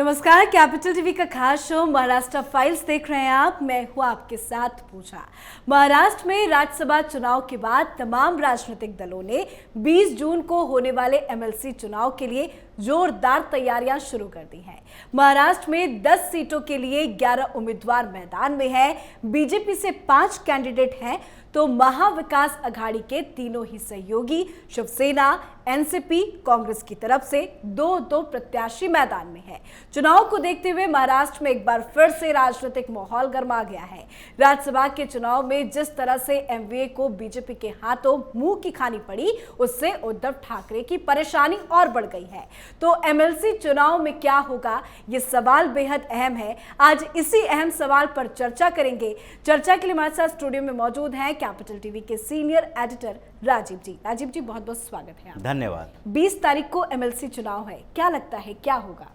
नमस्कार, capital TV का खास शो महाराष्ट्र फाइल्स देख रहे हैं आप। मैं हूं आपके साथ पूजा। महाराष्ट्र में राज्यसभा चुनाव के बाद तमाम राजनीतिक दलों ने 20 जून को होने वाले एमएलसी चुनाव के लिए जोरदार तैयारियां शुरू कर दी हैं। महाराष्ट्र में 10 सीटों के लिए 11 उम्मीदवार मैदान में हैं। बीजेपी से 5 कैंडिडेट हैं तो महाविकास अघाड़ी के तीनों ही सहयोगी शिवसेना, एनसीपी, कांग्रेस की तरफ से 2-2 प्रत्याशी मैदान में हैं। चुनाव को देखते हुए महाराष्ट्र में एक बार फिर से राजनीतिक माहौल गर्मा गया है। राज्यसभा के चुनाव में जिस तरह से एमवीए को बीजेपी के हाथों मुंह की खानी पड़ी, उससे उद्धव ठाकरे की परेशानी और बढ़ गई है। तो एमएलसी चुनाव में क्या होगा, ये सवाल बेहद अहम है। आज इसी अहम सवाल पर चर्चा करेंगे। चर्चा के लिए हमारे साथ स्टूडियो में मौजूद हैं कैपिटल टीवी के सीनियर एडिटर राजीव जी। राजीव जी, बहुत बहुत स्वागत है। धन्यवाद। 20 तारीख को एमएलसी चुनाव है, क्या लगता है क्या होगा?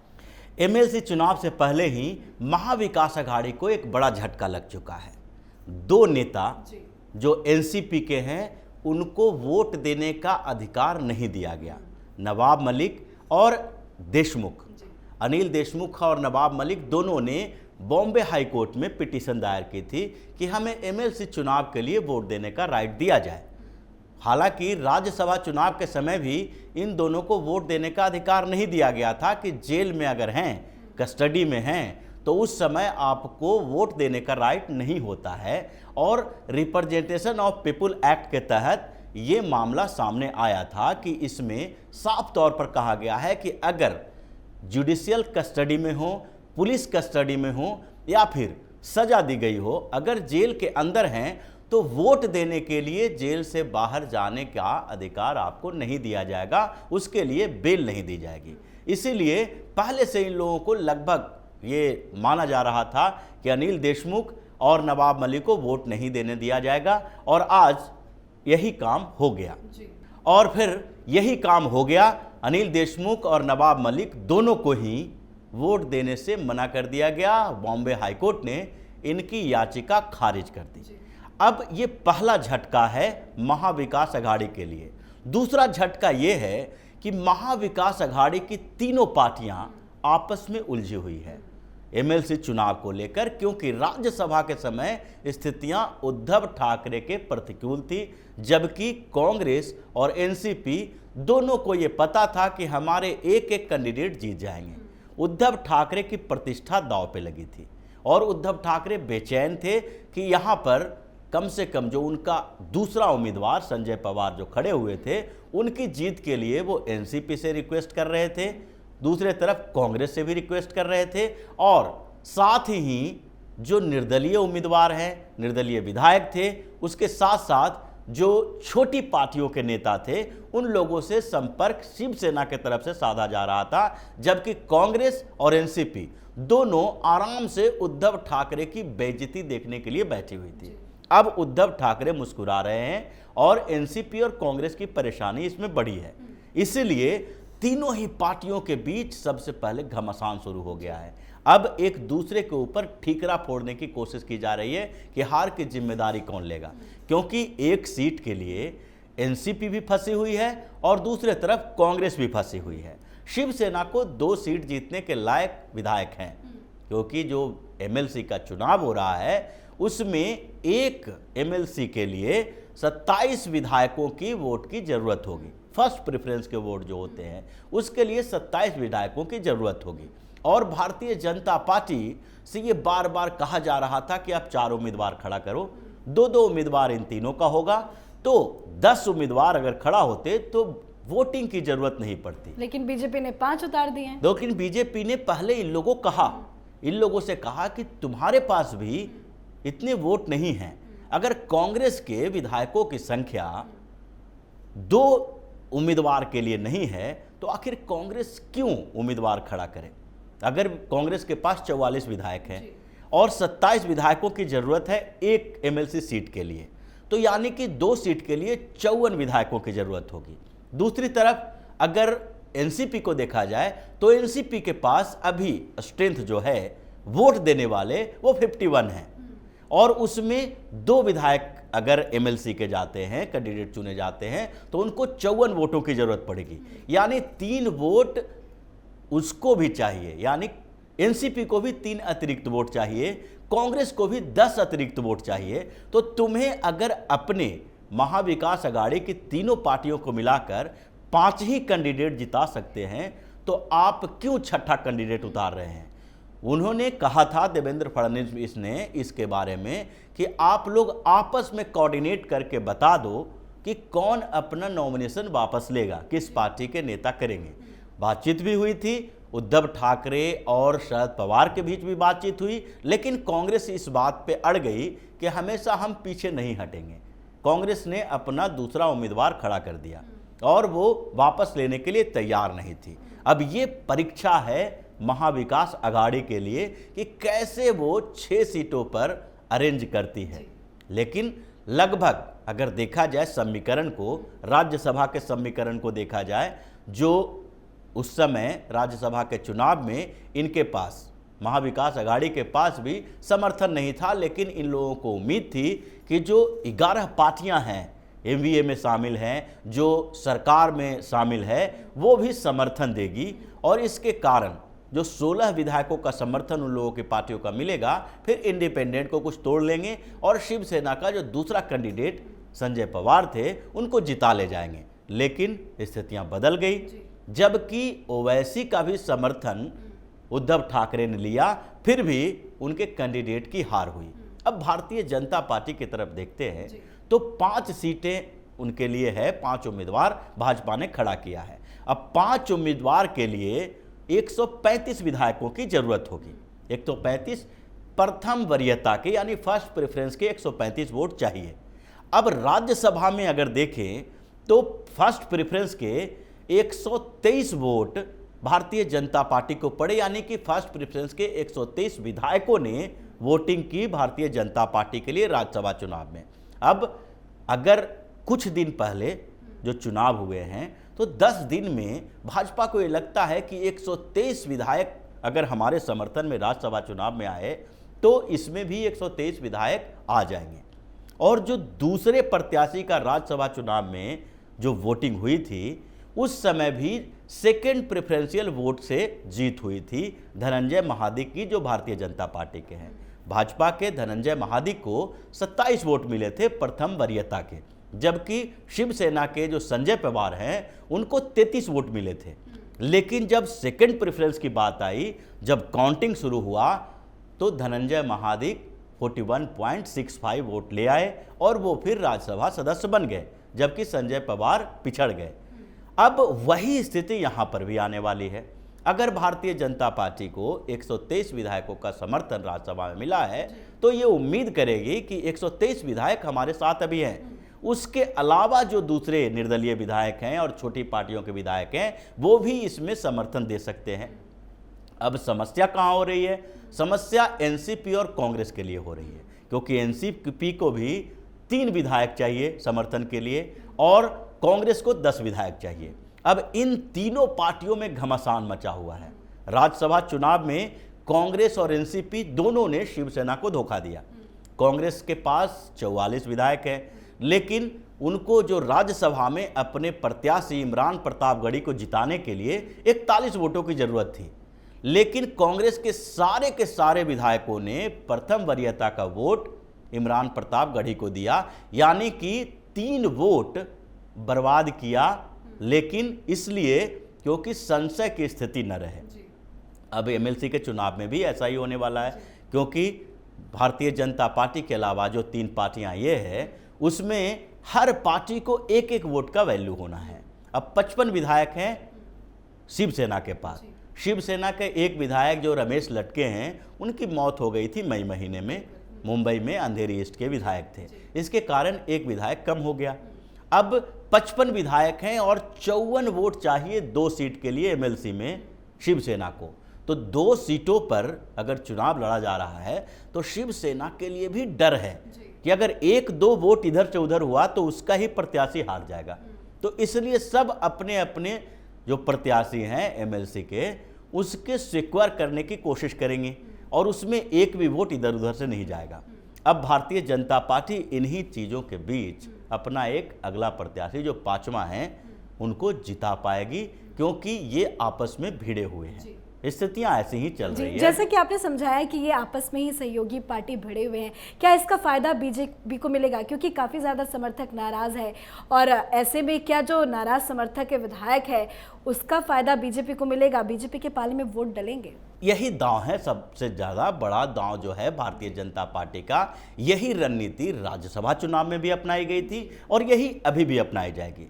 एमएलसी चुनाव से पहले ही महाविकास अघाड़ी को एक बड़ा झटका लग चुका है। 2 नेता जो एनसीपी के हैं उनको वोट देने का अधिकार नहीं दिया गया। नवाब मलिक और देशमुख, अनिल देशमुख और नवाब मलिक दोनों ने बॉम्बे हाई कोर्ट में पिटीशन दायर की थी कि हमें एमएलसी चुनाव के लिए वोट देने का राइट दिया जाए। हालांकि राज्यसभा चुनाव के समय भी इन दोनों को वोट देने का अधिकार नहीं दिया गया था कि जेल में अगर हैं, कस्टडी में हैं, तो उस समय आपको वोट देने का राइट नहीं होता है। और रिप्रेजेंटेशन ऑफ पीपुल एक्ट के तहत ये मामला सामने आया था कि इसमें साफ तौर पर कहा गया है कि अगर जुडिशियल कस्टडी में हो, पुलिस कस्टडी में हो या फिर सजा दी गई हो, अगर जेल के अंदर हैं तो वोट देने के लिए जेल से बाहर जाने का अधिकार आपको नहीं दिया जाएगा, उसके लिए बेल नहीं दी जाएगी। इसीलिए पहले से इन लोगों को लगभग ये माना जा रहा था कि अनिल देशमुख और नवाब मलिक को वोट नहीं देने दिया जाएगा, और आज यही काम हो गया। और फिर यही काम हो गया। अनिल देशमुख और नवाब मलिक दोनों को ही वोट देने से मना कर दिया गया। बॉम्बे हाईकोर्ट ने इनकी याचिका खारिज कर दी। अब ये पहला झटका है महाविकास अघाड़ी के लिए। दूसरा झटका ये है कि महाविकास अघाड़ी की तीनों पार्टियां आपस में उलझी हुई है एमएलसी चुनाव को लेकर, क्योंकि राज्यसभा के समय स्थितियां उद्धव ठाकरे के प्रतिकूल थी, जबकि कांग्रेस और एनसीपी दोनों को ये पता था कि हमारे एक एक कैंडिडेट जीत जाएंगे। उद्धव ठाकरे की प्रतिष्ठा दांव पे लगी थी और उद्धव ठाकरे बेचैन थे कि यहाँ पर कम से कम जो उनका दूसरा उम्मीदवार संजय पवार जो खड़े हुए थे, उनकी जीत के लिए वो एनसीपी से रिक्वेस्ट कर रहे थे, दूसरे तरफ कांग्रेस से भी रिक्वेस्ट कर रहे थे, और साथ ही जो निर्दलीय उम्मीदवार हैं, निर्दलीय विधायक थे, उसके साथ साथ जो छोटी पार्टियों के नेता थे, उन लोगों से संपर्क शिवसेना के तरफ से साधा जा रहा था, जबकि कांग्रेस और एनसीपी दोनों आराम से उद्धव ठाकरे की बेइज्जती देखने के लिए बैठी हुई थी। अब उद्धव ठाकरे मुस्कुरा रहे हैं और एनसीपी और कांग्रेस की परेशानी इसमें बड़ी है। इसलिए तीनों ही पार्टियों के बीच सबसे पहले घमासान शुरू हो गया है। अब एक दूसरे के ऊपर ठीकरा फोड़ने की कोशिश की जा रही है कि हार की जिम्मेदारी कौन लेगा, क्योंकि एक सीट के लिए एनसीपी भी फंसी हुई है और दूसरे तरफ कांग्रेस भी फंसी हुई है। शिवसेना को 2 सीट जीतने के लायक विधायक हैं, क्योंकि जो एमएलसी का चुनाव हो रहा है उसमें एक एमएलसी के लिए 27 विधायकों की वोट की जरूरत होगी। फर्स्ट प्रेफरेंस के वोट जो होते हैं उसके लिए 27 विधायकों की जरूरत होगी। और भारतीय जनता पार्टी से ये बार बार कहा जा रहा था कि आप 4 उम्मीदवार खड़ा करो, 2-2 उम्मीदवार इन तीनों का होगा, तो 10 उम्मीदवार अगर खड़ा होते तो वोटिंग की जरूरत नहीं पड़ती। लेकिन बीजेपी ने 5 उतार दिए हैं। लेकिन बीजेपी ने पहले इन लोगों से कहा कि तुम्हारे पास भी इतने वोट नहीं हैं। अगर कांग्रेस के विधायकों की संख्या 2 उम्मीदवार के लिए नहीं है तो आखिर कांग्रेस क्यों उम्मीदवार खड़ा करे? अगर कांग्रेस के पास 44 विधायक हैं और 27 विधायकों की जरूरत है एक एमएलसी सीट के लिए, तो यानी कि 2 सीट के लिए 54 विधायकों की जरूरत होगी। दूसरी तरफ अगर एनसीपी को देखा जाए तो एनसीपी के पास अभी स्ट्रेंथ जो है वोट देने वाले वो 51 हैं, और उसमें 2 विधायक अगर एमएलसी के जाते हैं, कैंडिडेट चुने जाते हैं, तो उनको 54 वोटों की जरूरत पड़ेगी। यानी 3 वोट उसको भी चाहिए, यानी एनसीपी को भी 3 अतिरिक्त वोट चाहिए, कांग्रेस को भी 10 अतिरिक्त वोट चाहिए। तो तुम्हें अगर अपने महाविकास अघाड़ी की तीनों पार्टियों को मिलाकर 5 ही कैंडिडेट जिता सकते हैं, तो आप क्यों छठा कैंडिडेट उतार रहे हैं? उन्होंने कहा था, देवेंद्र फडणवीस ने इसके बारे में, कि आप लोग आपस में कोऑर्डिनेट करके बता दो कि कौन अपना नॉमिनेशन वापस लेगा, किस पार्टी के नेता करेंगे। बातचीत भी हुई थी, उद्धव ठाकरे और शरद पवार के बीच भी बातचीत हुई, लेकिन कांग्रेस इस बात पे अड़ गई कि हमेशा हम पीछे नहीं हटेंगे। कांग्रेस ने अपना दूसरा उम्मीदवार खड़ा कर दिया और वो वापस लेने के लिए तैयार नहीं थी। अब ये परीक्षा है महाविकास अघाड़ी के लिए कि कैसे वो 6 सीटों पर अरेंज करती है। लेकिन लगभग अगर देखा जाए समीकरण को, राज्यसभा के समीकरण को देखा जाए, जो उस समय राज्यसभा के चुनाव में इनके पास, महाविकास अघाड़ी के पास भी समर्थन नहीं था, लेकिन इन लोगों को उम्मीद थी कि जो 11 पार्टियां हैं, एमवीए में शामिल हैं, जो सरकार में शामिल है, वो भी समर्थन देगी। और इसके कारण जो 16 विधायकों का समर्थन उन लोगों की पार्टियों का मिलेगा, फिर इंडिपेंडेंट को कुछ तोड़ लेंगे और शिवसेना का जो दूसरा कैंडिडेट संजय पवार थे उनको जिता ले जाएंगे। लेकिन स्थितियां बदल गई, जबकि ओवैसी का भी समर्थन उद्धव ठाकरे ने लिया, फिर भी उनके कैंडिडेट की हार हुई। अब भारतीय जनता पार्टी की तरफ देखते हैं तो 5 सीटें उनके लिए है, 5 उम्मीदवार भाजपा ने खड़ा किया है। अब 5 उम्मीदवार के लिए 135 विधायकों की जरूरत होगी। 135 प्रथम वरीयता के यानी फर्स्ट प्रेफरेंस के 135 वोट चाहिए। अब राज्यसभा में अगर देखें तो फर्स्ट प्रेफरेंस के 123 वोट भारतीय जनता पार्टी को पड़े, यानी कि फर्स्ट प्रेफरेंस के 123 विधायकों ने वोटिंग की भारतीय जनता पार्टी के लिए राज्यसभा चुनाव में। अब अगर कुछ दिन पहले जो चुनाव हुए हैं तो 10 दिन में भाजपा को ये लगता है कि 123 विधायक अगर हमारे समर्थन में राज्यसभा चुनाव में आए तो इसमें भी 123 विधायक आ जाएंगे। और जो दूसरे प्रत्याशी का राज्यसभा चुनाव में जो वोटिंग हुई थी, उस समय भी सेकेंड प्रेफरेंशियल वोट से जीत हुई थी धनंजय महादिक की, जो भारतीय जनता पार्टी के हैं। भाजपा के धनंजय महादिक को 27 वोट मिले थे प्रथम वरीयता के, जबकि शिवसेना के जो संजय पवार हैं उनको 33 वोट मिले थे। लेकिन जब सेकंड प्रेफरेंस की बात आई, जब काउंटिंग शुरू हुआ, तो धनंजय महादिक 41.65 वोट ले आए और वो फिर राज्यसभा सदस्य बन गए, जबकि संजय पवार पिछड़ गए। अब वही स्थिति यहां पर भी आने वाली है। अगर भारतीय जनता पार्टी को 123 विधायकों का समर्थन राज्यसभा में मिला है तो ये उम्मीद करेगी कि 123 विधायक हमारे साथ अभी हैं, उसके अलावा जो दूसरे निर्दलीय विधायक हैं और छोटी पार्टियों के विधायक हैं वो भी इसमें समर्थन दे सकते हैं। अब समस्या कहाँ हो रही है? समस्या एनसीपी और कांग्रेस के लिए हो रही है, क्योंकि एनसीपी को भी 3 विधायक चाहिए समर्थन के लिए और कांग्रेस को 10 विधायक चाहिए। अब इन तीनों पार्टियों में घमासान मचा हुआ है। राज्यसभा चुनाव में कांग्रेस और एनसीपी दोनों ने शिवसेना को धोखा दिया। कांग्रेस के पास 44 विधायक हैं, लेकिन उनको जो राज्यसभा में अपने प्रत्याशी इमरान प्रतापगढ़ी को जिताने के लिए 41 वोटों की जरूरत थी, लेकिन कांग्रेस के सारे विधायकों ने प्रथम वरीयता का वोट इमरान प्रतापगढ़ी को दिया, यानी कि 3 वोट बर्बाद किया, लेकिन इसलिए क्योंकि संशय की स्थिति न रहे। अब एमएलसी के चुनाव में भी ऐसा ही होने वाला है, क्योंकि भारतीय जनता पार्टी के अलावा जो 3 पार्टियां ये है, उसमें हर पार्टी को 1-1 वोट का वैल्यू होना है। अब 55 विधायक हैं शिवसेना के पास। शिवसेना के एक विधायक जो रमेश लटके हैं, उनकी मौत हो गई थी मई महीने में, मुंबई में अंधेरी ईस्ट के विधायक थे। इसके कारण एक विधायक कम हो गया। अब 55 विधायक हैं और 54 वोट चाहिए 2 सीट के लिए एमएलसी में शिवसेना को। तो 2 सीटों पर अगर चुनाव लड़ा जा रहा है तो शिवसेना के लिए भी डर है कि अगर 1-2 वोट इधर से उधर हुआ तो उसका ही प्रत्याशी हार जाएगा। तो इसलिए सब अपने अपने जो प्रत्याशी हैं एमएलसी के, उसके सिक्योर करने की कोशिश करेंगे और उसमें एक भी वोट इधर उधर से नहीं जाएगा। अब भारतीय जनता पार्टी इन्हीं चीज़ों के बीच अपना एक अगला प्रत्याशी जो 5वां है उनको जिता पाएगी, क्योंकि ये आपस में भिड़े हुए हैं। स्थितियां ऐसी ही चल रही है। जैसे कि आपने समझाया कि ये आपस में ही सहयोगी पार्टी भिड़े हुए हैं, क्या इसका फायदा बीजेपी को मिलेगा? क्योंकि काफी ज्यादा समर्थक नाराज है, और ऐसे में क्या जो नाराज समर्थक के विधायक है उसका फायदा बीजेपी को मिलेगा? बीजेपी के पाले में वोट डलेंगे? यही दांव है, सबसे ज्यादा बड़ा दांव जो है भारतीय जनता पार्टी का। यही रणनीति राज्यसभा चुनाव में भी अपनाई गई थी और यही अभी भी अपनाई जाएगी।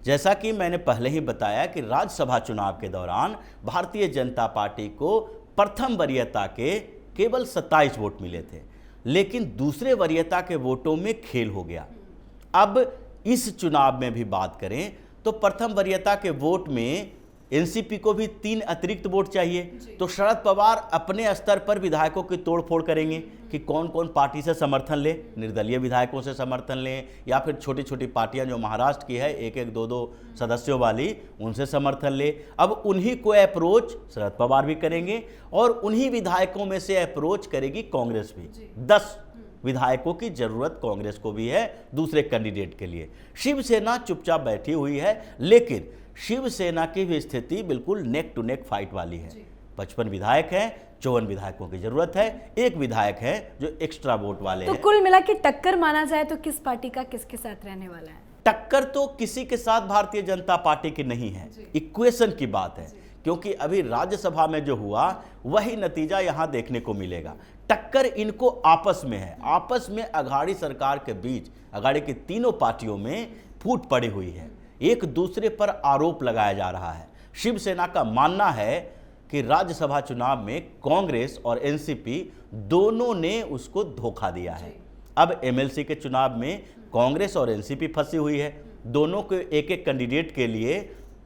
जैसा कि मैंने पहले ही बताया कि राज्यसभा चुनाव के दौरान भारतीय जनता पार्टी को प्रथम वरीयता के केवल 27 वोट मिले थे, लेकिन दूसरे वरीयता के वोटों में खेल हो गया। अब इस चुनाव में भी बात करें तो प्रथम वरीयता के वोट में एनसीपी को भी 3 अतिरिक्त वोट चाहिए। तो शरद पवार अपने स्तर पर विधायकों की तोड़फोड़ करेंगे कि कौन कौन पार्टी से समर्थन ले, निर्दलीय विधायकों से समर्थन लें या फिर छोटी छोटी पार्टियां जो महाराष्ट्र की है, एक एक दो दो सदस्यों वाली, उनसे समर्थन ले। अब उन्हीं को अप्रोच शरद पवार भी करेंगे और उन्हीं विधायकों में से अप्रोच करेगी कांग्रेस भी। 10 विधायकों की जरूरत कांग्रेस को भी है दूसरे कैंडिडेट के लिए। शिवसेना चुपचाप बैठी हुई है, लेकिन शिवसेना की भी स्थिति बिल्कुल नेक टू नेक फाइट वाली है। 55 विधायक हैं, 54 विधायकों की जरूरत है, एक विधायक है जो एक्स्ट्रा वोट वाले तो हैं। कुल मिला के टक्कर माना जाए तो किस पार्टी का किसके साथ रहने वाला है? टक्कर तो किसी के साथ भारतीय जनता पार्टी की नहीं है, इक्वेशन की बात है, क्योंकि अभी राज्यसभा में जो हुआ वही नतीजा यहां देखने को मिलेगा। टक्कर इनको आपस में है, आपस में अघाड़ी सरकार के बीच, अघाड़ी की तीनों पार्टियों में फूट पड़ी हुई है, एक दूसरे पर आरोप लगाया जा रहा है। शिवसेना का मानना है कि राज्यसभा चुनाव में कांग्रेस और एनसीपी दोनों ने उसको धोखा दिया है। अब एमएलसी के चुनाव में कांग्रेस और एनसीपी फंसी हुई है, दोनों के एक एक कैंडिडेट के लिए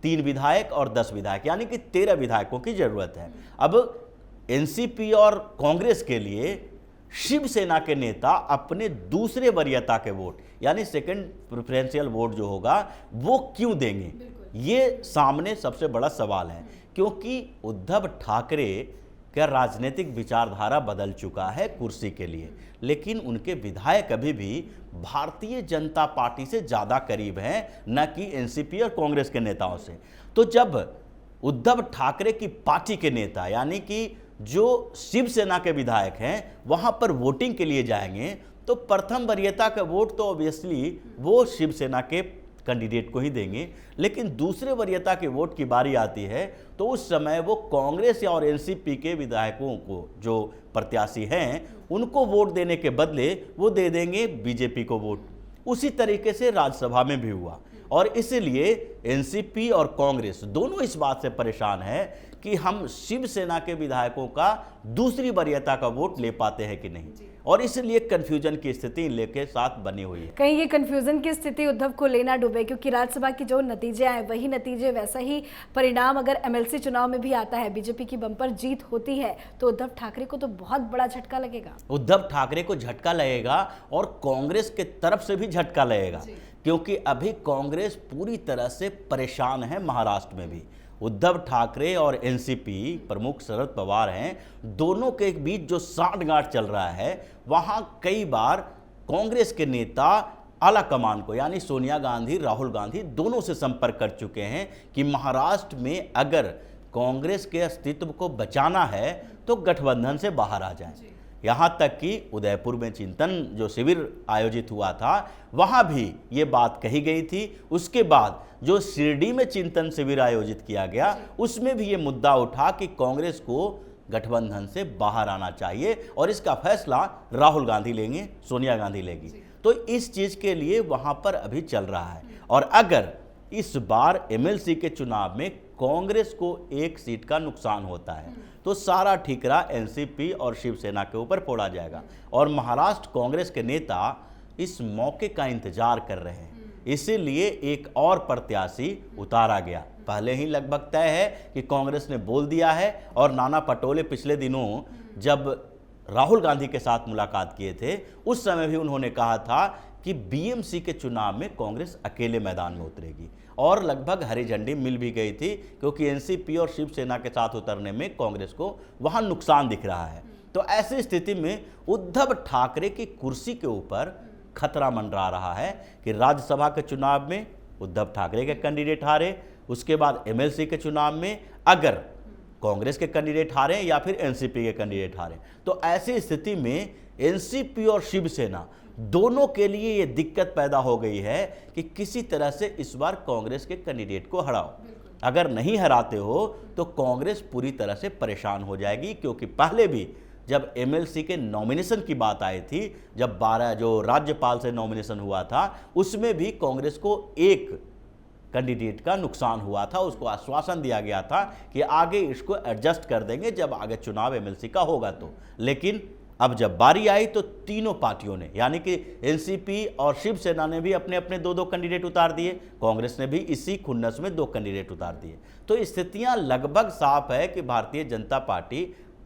3 विधायक और 10 विधायक, यानी कि 13 विधायकों की जरूरत है। अब एनसीपी और कांग्रेस के लिए शिवसेना के नेता अपने दूसरे वरीयता के वोट, यानी सेकंड प्रेफरेंशियल वोट जो होगा, वो क्यों देंगे, ये सामने सबसे बड़ा सवाल है। क्योंकि उद्धव ठाकरे का राजनीतिक विचारधारा बदल चुका है कुर्सी के लिए, लेकिन उनके विधायक अभी भी भारतीय जनता पार्टी से ज़्यादा करीब हैं, न कि एनसीपी और कांग्रेस के नेताओं से। तो जब उद्धव ठाकरे की पार्टी के नेता, यानी कि जो शिवसेना के विधायक हैं, वहां पर वोटिंग के लिए जाएंगे, तो प्रथम वरीयता का वोट तो ऑब्वियसली वो शिवसेना के कैंडिडेट को ही देंगे, लेकिन दूसरे वरीयता के वोट की बारी आती है तो उस समय वो कांग्रेस और एनसीपी के विधायकों को, जो प्रत्याशी हैं, उनको वोट देने के बदले वो दे देंगे बीजेपी को वोट। उसी तरीके से राज्यसभा में भी हुआ, और इसीलिए एनसीपी और कांग्रेस दोनों इस बात से परेशान है कि हम शिवसेना के विधायकों का दूसरी वरीयता का वोट ले पाते हैं कि नहीं, और इसलिए कंफ्यूजन की स्थिति लेके साथ बनी हुई है। कहीं ये कंफ्यूजन की स्थिति उद्धव को लेना डूबे, क्योंकि राज्यसभा की जो नतीजे आए वही नतीजे, वैसा ही परिणाम अगर एमएलसी चुनाव में भी आता है, बीजेपी की बम्पर जीत होती है, तो उद्धव ठाकरे को तो बहुत बड़ा झटका लगेगा। उद्धव ठाकरे को झटका लगेगा और कांग्रेस के तरफ से भी झटका लगेगा, क्योंकि अभी कांग्रेस पूरी तरह से परेशान है। महाराष्ट्र में भी उद्धव ठाकरे और एनसीपी प्रमुख शरद पवार हैं, दोनों के बीच जो सांठगांठ चल रहा है, वहां कई बार कांग्रेस के नेता आला कमान को, यानी सोनिया गांधी, राहुल गांधी, दोनों से संपर्क कर चुके हैं कि महाराष्ट्र में अगर कांग्रेस के अस्तित्व को बचाना है तो गठबंधन से बाहर आ जाए। यहाँ तक कि उदयपुर में चिंतन जो शिविर आयोजित हुआ था, वहाँ भी ये बात कही गई थी। उसके बाद जो शिरडी में चिंतन शिविर आयोजित किया गया, उसमें भी ये मुद्दा उठा कि कांग्रेस को गठबंधन से बाहर आना चाहिए और इसका फैसला राहुल गांधी लेंगे, सोनिया गांधी लेगी। तो इस चीज़ के लिए वहाँ पर अभी चल रहा है। और अगर इस बार एमएलसी के चुनाव में कांग्रेस को 1 सीट का नुकसान होता है तो सारा ठिकरा एनसीपी और शिवसेना के ऊपर फोड़ा जाएगा, और महाराष्ट्र कांग्रेस के नेता इस मौके का इंतजार कर रहे हैं। इसीलिए एक और प्रत्याशी उतारा गया। पहले ही लगभग तय है कि कांग्रेस ने बोल दिया है, और नाना पटोले पिछले दिनों जब राहुल गांधी के साथ मुलाकात किए थे, उस समय भी उन्होंने कहा था कि बीएमसी के चुनाव में कांग्रेस अकेले मैदान में उतरेगी, और लगभग हरी झंडी मिल भी गई थी, क्योंकि एनसीपी और शिवसेना के साथ उतरने में कांग्रेस को वहां नुकसान दिख रहा है। तो ऐसी स्थिति में उद्धव ठाकरे की कुर्सी के ऊपर खतरा मंडरा रहा है कि राज्यसभा के चुनाव में उद्धव ठाकरे के कैंडिडेट हारे, उसके बाद एमएलसी के चुनाव में अगर कांग्रेस के कैंडिडेट हारे या फिर एनसीपी के कैंडिडेट हारे। तो ऐसी स्थिति में एनसीपी और शिवसेना दोनों के लिए ये दिक्कत पैदा हो गई है कि किसी तरह से इस बार कांग्रेस के कैंडिडेट को हराओ। अगर नहीं हराते हो तो कांग्रेस पूरी तरह से परेशान हो जाएगी, क्योंकि पहले भी जब एमएलसी के नॉमिनेशन की बात आई थी, जब 12 जो राज्यपाल से नॉमिनेशन हुआ था, उसमें भी कांग्रेस को एक कैंडिडेट का नुकसान हुआ था। उसको आश्वासन दिया गया था कि आगे इसको एडजस्ट कर देंगे जब आगे चुनाव एमएलसी का होगा तो। लेकिन अब जब बारी आई तो तीनों पार्टियों ने, यानी कि एनसीपी और शिवसेना ने भी अपने अपने दो कैंडिडेट उतार दिए, कांग्रेस ने भी इसी खुन्नस में 2 कैंडिडेट उतार दिए। तो स्थितियां लगभग साफ है कि भारतीय जनता पार्टी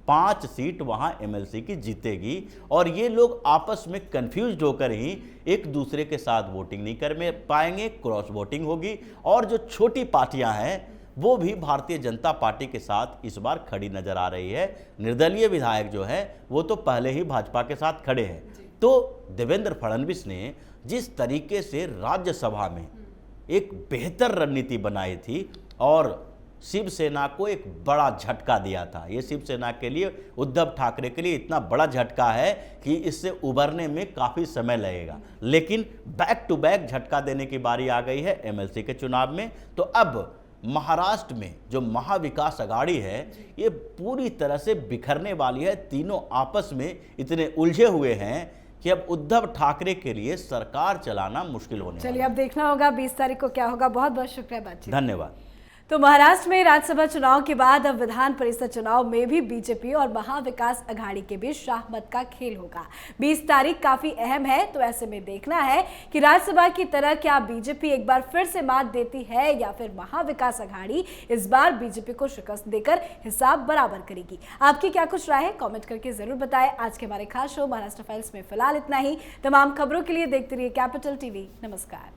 5 सीट वहां एमएलसी की जीतेगी, और ये लोग आपस में कंफ्यूज्ड होकर ही एक दूसरे के साथ वोटिंग नहीं कर पाएंगे, क्रॉस वोटिंग होगी। और जो छोटी पार्टियां हैं वो भी भारतीय जनता पार्टी के साथ इस बार खड़ी नजर आ रही है। निर्दलीय विधायक जो है वो तो पहले ही भाजपा के साथ खड़े हैं। तो देवेंद्र फडणवीस ने जिस तरीके से राज्यसभा में एक बेहतर रणनीति बनाई थी और शिवसेना को एक बड़ा झटका दिया था, ये शिवसेना के लिए, उद्धव ठाकरे के लिए इतना बड़ा झटका है कि इससे उभरने में काफ़ी समय लगेगा। लेकिन बैक टू बैक झटका देने की बारी आ गई है एमएलसी के चुनाव में। तो अब महाराष्ट्र में जो महाविकास अघाड़ी है ये पूरी तरह से बिखरने वाली है। तीनों आपस में इतने उलझे हुए हैं कि अब उद्धव ठाकरे के लिए सरकार चलाना मुश्किल होने वाला है। चलिए अब देखना होगा 20 तारीख को क्या होगा। बहुत बहुत शुक्रिया बातचीत। धन्यवाद। तो महाराष्ट्र में राज्यसभा चुनाव के बाद अब विधान परिषद चुनाव में भी बीजेपी और महाविकास अघाड़ी के बीच शाहमत का खेल होगा। 20 तारीख काफी अहम है, तो ऐसे में देखना है कि राज्यसभा की तरह क्या बीजेपी एक बार फिर से मात देती है या फिर महाविकास अघाड़ी इस बार बीजेपी को शिकस्त देकर हिसाब बराबर करेगी। आपकी क्या कुछ राय है, कॉमेंट करके जरूर बताएं। आज के हमारे खास शो महाराष्ट्र फाइल्स में फिलहाल इतना ही। तमाम खबरों के लिए देखते रहिए कैपिटल टीवी। नमस्कार।